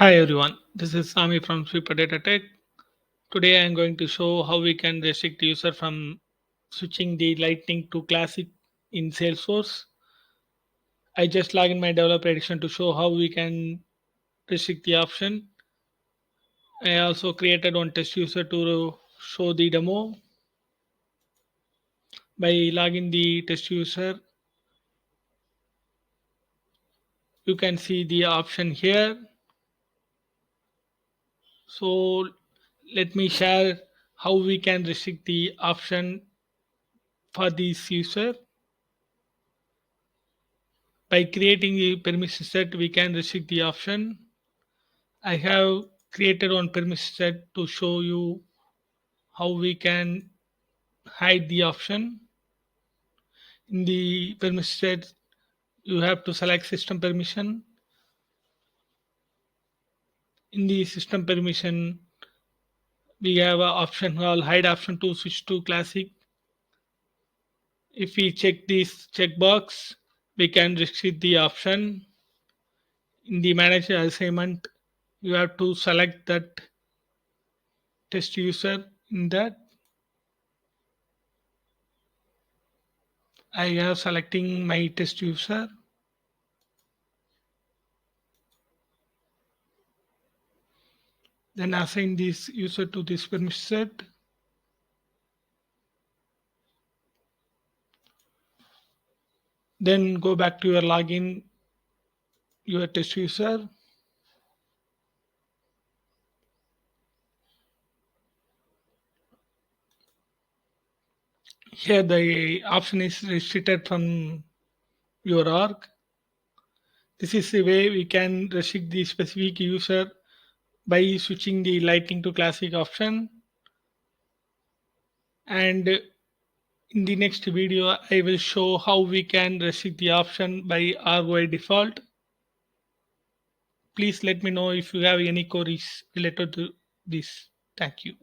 Hi everyone, this is Sami from Super Data Tech. Today I am going to show how we can restrict user from switching the Lightning to Classic in Salesforce. I just log in my developer edition to show how we can restrict the option. I also created one test user to show the demo. By logging the test user, you can see the option here. So let me share how we can restrict the option for this user. By creating the permission set, we can restrict the option. I have created one permission set to show you how we can hide the option. In the permission set, you have to select system permission. In the system permission, we have an option called hide option to switch to classic. If we check this checkbox, we can restrict the option. In the manager assignment, you have to select that test user in that. I am selecting my test user. Then assign this user to this permission set. Then go back to your login, your test user. Here the option is restricted from your org. This is the way we can restrict the specific user by switching the Lightning to Classic option. And in the next video, I will show how we can restrict the option by org default. Please let me know if you have any queries related to this. Thank you.